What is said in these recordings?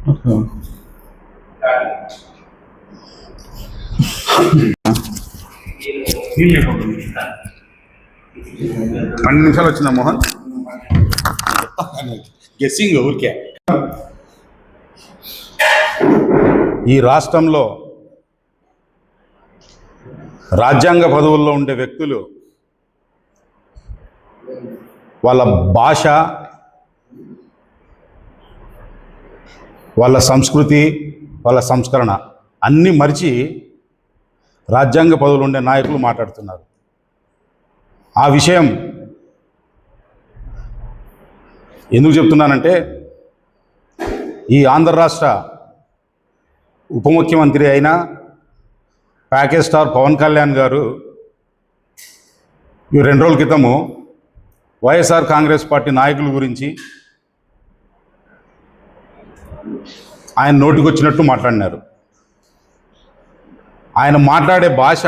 పన్నెండు నిమిషాలు వచ్చిందా మోహన్? గెస్సింగ్ ఊరికే. ఈ రాష్ట్రంలో రాజ్యాంగ పదవుల్లో ఉండే వ్యక్తులు వాళ్ళ భాష, వాళ్ళ సంస్కృతి, వాళ్ళ సంస్కరణ అన్నీ మరిచి రాజ్యాంగ పదవులు ఉండే నాయకులు మాట్లాడుతున్నారు. ఆ విషయం ఎందుకు చెప్తున్నానంటే, ఈ ఆంధ్ర రాష్ట్ర ఉప ముఖ్యమంత్రి అయిన ప్యాకేజ్ స్టార్ పవన్ కళ్యాణ్ గారు ఈ 2 రోజుల క్రితము వైఎస్ఆర్ కాంగ్రెస్ పార్టీ నాయకుల గురించి ఆయన నోటికొచ్చినట్టు మాట్లాడినారు. ఆయన మాట్లాడే భాష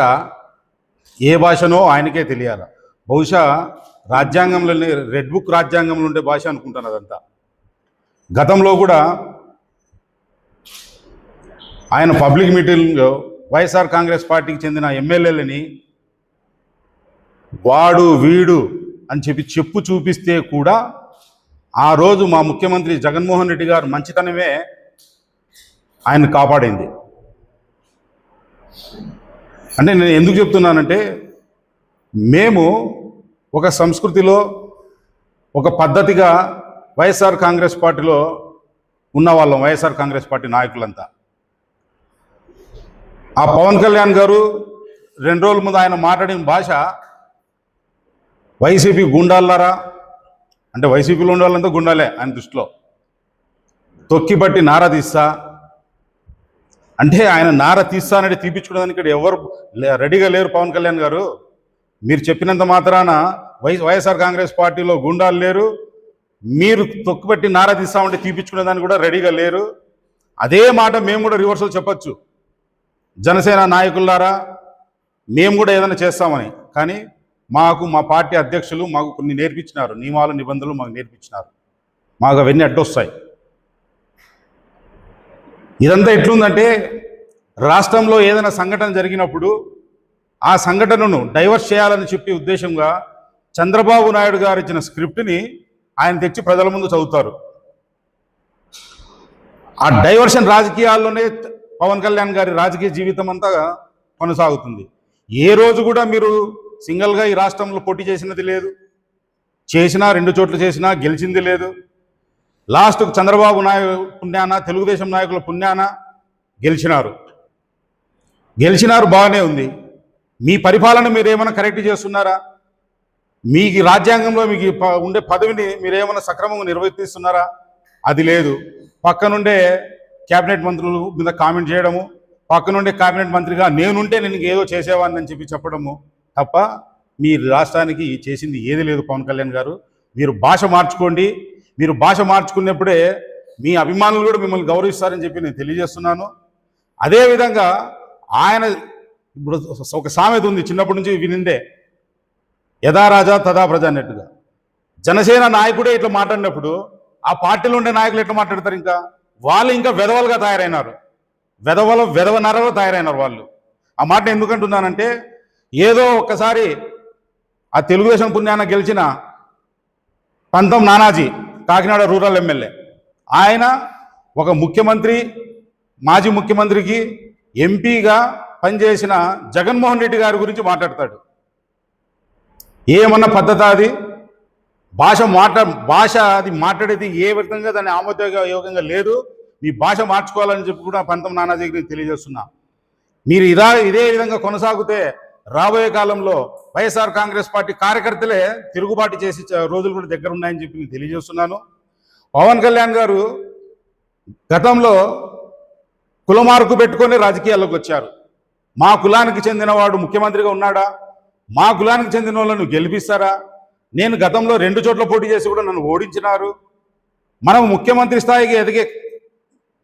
ఏ భాషనో ఆయనకే తెలియాలి. బహుశా రాజ్యాంగంలోనే రెడ్ బుక్ రాజ్యాంగంలో ఉండే భాష అనుకుంటాను అదంతా. గతంలో కూడా ఆయన పబ్లిక్ మీటింగ్లో వైఎస్ఆర్ కాంగ్రెస్ పార్టీకి చెందిన ఎమ్మెల్యేలని వాడు వీడు అని చెప్పు చూపిస్తే కూడా ఆ రోజు మా ముఖ్యమంత్రి జగన్మోహన్ రెడ్డి గారు మంచితనమే ఆయన కాపాడింది. అంటే నేను ఎందుకు చెప్తున్నానంటే, మేము ఒక సంస్కృతిలో ఒక పద్ధతిగా వైఎస్ఆర్ కాంగ్రెస్ పార్టీలో ఉన్నవాళ్ళం, వైఎస్ఆర్ కాంగ్రెస్ పార్టీ నాయకులంతా. ఆ పవన్ కళ్యాణ్ గారు 2 రోజుల ముందు ఆయన మాట్లాడిన భాష వైసీపీ గుండాలారా, అంటే వైసీపీలో ఉండే వాళ్ళంతా గుండాలే ఆయన దృష్టిలో, తొక్కిబట్టి నారా తీస్తా అంటే ఆయన నార తీస్తానంటే తీపించుకోవడానికి ఇక్కడ ఎవరు రెడీగా లేరు. పవన్ కళ్యాణ్ గారు, మీరు చెప్పినంత మాత్రాన వైఎస్ఆర్ కాంగ్రెస్ పార్టీలో గుండాలు లేరు, మీరు తొక్కుబట్టి నార తీస్తామంటే తీపించుకునేదానికి కూడా రెడీగా లేరు. అదే మాట మేము కూడా రివర్సల్ చెప్పచ్చు, జనసేన నాయకులారా మేము కూడా ఏదైనా చేస్తామని. కానీ మాకు మా పార్టీ అధ్యక్షులు మాకు కొన్ని నేర్పించినారు, నియమాలు నిబంధనలు మాకు నేర్పించినారు, మాకు అవన్నీ అడ్డొస్తాయి. ఇదంతా ఎట్లుందంటే, రాష్ట్రంలో ఏదైనా సంఘటన జరిగినప్పుడు ఆ సంఘటనను డైవర్ట్ చేయాలని చెప్పి ఉద్దేశంగా చంద్రబాబు నాయుడు గారు ఇచ్చిన స్క్రిప్ట్ని ఆయన తెచ్చి ప్రజల ముందు చదువుతారు. ఆ డైవర్షన్ రాజకీయాల్లోనే పవన్ కళ్యాణ్ గారి రాజకీయ జీవితం అంతా కొనసాగుతుంది. ఏ రోజు కూడా మీరు సింగిల్గా ఈ రాష్ట్రంలో పోటీ చేసినది లేదు, చేసినా 2 చోట్ల చేసినా గెలిచింది లేదు. లాస్ట్కు చంద్రబాబు నాయుడు పుణ్యాన, తెలుగుదేశం నాయకుల పుణ్యాన గెలిచినారు బాగానే ఉంది. మీ పరిపాలన మీరు ఏమైనా కరెక్ట్ చేస్తున్నారా? మీకు రాజ్యాంగంలో మీకు ఉండే పదవిని మీరేమైనా సక్రమంగా నిర్వర్తిస్తున్నారా? అది లేదు. పక్కనుండే క్యాబినెట్ మంత్రుల మీద కామెంట్ చేయడము, పక్కనుండే క్యాబినెట్ మంత్రిగా నేనుంటే నేను ఏదో చేసేవాడిని అని చెప్పి చెప్పడము తప్ప మీ రాష్ట్రానికి చేసింది ఏది లేదు. పవన్ కళ్యాణ్ గారు, మీరు భాష మార్చుకోండి. మీరు భాష మార్చుకున్నప్పుడే మీ అభిమానులు కూడా మిమ్మల్ని గౌరవిస్తారని చెప్పి నేను తెలియజేస్తున్నాను. అదేవిధంగా ఆయన ఇప్పుడు ఒక సామెత ఉంది, చిన్నప్పటి నుంచి వినిందే, యథా రాజా తదా ప్రజ అన్నట్టుగా. జనసేన నాయకుడే ఇట్లా మాట్లాడినప్పుడు ఆ పార్టీలో ఉండే నాయకులు ఎట్లా మాట్లాడతారు? ఇంకా వాళ్ళు ఇంకా వెధవలుగా తయారైనారు, వెధవనరగా తయారైనారు వాళ్ళు. ఆ మాట ఎందుకంటున్నానంటే, ఏదో ఒక్కసారి ఆ తెలుగుదేశం పుణ్యాన గెలిచిన పంతం నానాజీ, కాకినాడ రూరల్ ఎమ్మెల్యే, ఆయన ఒక ముఖ్యమంత్రి, మాజీ ముఖ్యమంత్రికి ఎంపీగా పనిచేసిన జగన్మోహన్ రెడ్డి గారి గురించి మాట్లాడతాడు. ఏమన్నా పద్ధతి అది? భాష అది మాట్లాడేది ఏ విధంగా దాన్ని ఆమోదయోగంగా లేదు. మీ భాష మార్చుకోవాలని చెప్పి కూడా పంతం నానాజీకి తెలియజేస్తున్నా. మీరు ఇదే విధంగా కొనసాగితే రాబోయే కాలంలో వైఎస్ఆర్ కాంగ్రెస్ పార్టీ కార్యకర్తలే తిరుగుబాటు చేసి రోజులు కూడా దగ్గర ఉన్నాయని చెప్పి నేను తెలియజేస్తున్నాను. పవన్ కళ్యాణ్ గారు గతంలో కులమార్కు పెట్టుకొని రాజకీయాల్లోకి వచ్చారు. మా కులానికి చెందినవాడు ముఖ్యమంత్రిగా ఉన్నాడా? మా కులానికి చెందిన వాళ్ళను గెలిపిస్తారా? నేను గతంలో 2 చోట్ల పోటీ చేసి కూడా నన్ను ఓడించినారు. మనం ముఖ్యమంత్రి స్థాయికి ఎదిగే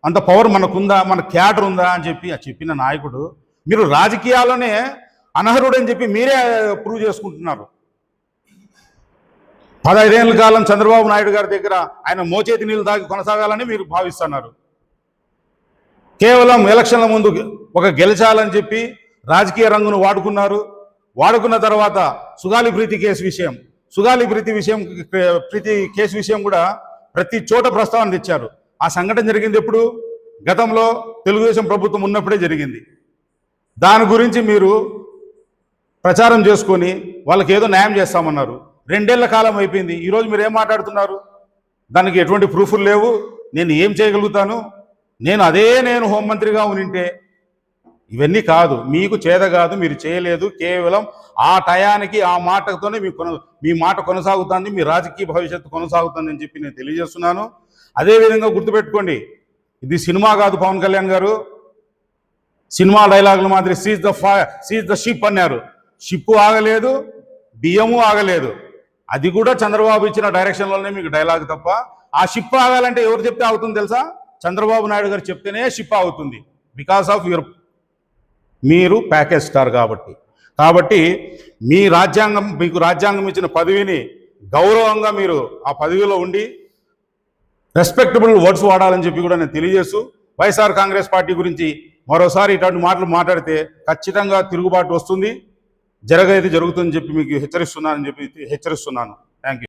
అంత పవర్ మనకుందా, మన క్యాడర్ ఉందా అని చెప్పిన నాయకుడు మీరు రాజకీయాల్లోనే అనర్హుడని చెప్పి మీరే ప్రూవ్ చేసుకుంటున్నారు. 15 ఏళ్ల కాలం చంద్రబాబు నాయుడు గారి దగ్గర ఆయన మోచేతి నీళ్ళు తాగి కొనసాగాలని మీరు భావిస్తున్నారు. కేవలం ఎలక్షన్ల ముందు ఒక గెలిచాలని చెప్పి రాజకీయ రంగును వాడుకున్న తర్వాత సుగాలి ప్రీతి కేసు విషయం కూడా ప్రతి చోట ప్రస్తావన తెచ్చారు. ఆ సంఘటన జరిగింది ఎప్పుడు? గతంలో తెలుగుదేశం ప్రభుత్వం ఉన్నప్పుడే జరిగింది. దాని గురించి మీరు ప్రచారం చేసుకొని వాళ్ళకి ఏదో న్యాయం చేస్తామన్నారు. 2 ఏళ్ల కాలం అయిపోయింది. ఈరోజు మీరు ఏం మాట్లాడుతున్నారు? దానికి ఎటువంటి ప్రూఫ్లు లేవు. నేను ఏం చేయగలుగుతాను? నేను హోంమంత్రిగా ఉనింటే ఇవన్నీ కాదు. మీకు చేత కాదు, మీరు చేయలేదు. కేవలం ఆ టయానికి ఆ మాటతోనే మీ మాట కొనసాగుతుంది, మీ రాజకీయ భవిష్యత్తు కొనసాగుతుంది అని చెప్పి నేను తెలియజేస్తున్నాను. అదేవిధంగా గుర్తుపెట్టుకోండి, ఇది సినిమా కాదు. పవన్ కళ్యాణ్ గారు సినిమా డైలాగుల మాదిరి సీజ్ ద షిప్ అన్నారు. షిప్పు ఆగలేదు, బియ్యము ఆగలేదు. అది కూడా చంద్రబాబు ఇచ్చిన డైరెక్షన్లోనే మీకు డైలాగ్ తప్ప. ఆ షిప్ ఆగాలంటే ఎవరు చెప్తే అవుతుంది తెలుసా? చంద్రబాబు నాయుడు గారు చెప్తేనే షిప్ అవుతుంది. బికాస్ ఆఫ్ మీరు ప్యాకేజ్ స్టార్ కాబట్టి మీకు రాజ్యాంగం ఇచ్చిన పదవిని గౌరవంగా మీరు ఆ పదవిలో ఉండి రెస్పెక్టబుల్ వర్డ్స్ వాడాలని చెప్పి కూడా నేను తెలియజేస్తూ, వైఎస్ఆర్ కాంగ్రెస్ పార్టీ గురించి మరోసారి ఇటువంటి మాటలు మాట్లాడితే ఖచ్చితంగా తిరుగుబాటు వస్తుంది, జరుగుతుందని చెప్పి మీకు హెచ్చరిస్తున్నాను. Thank you.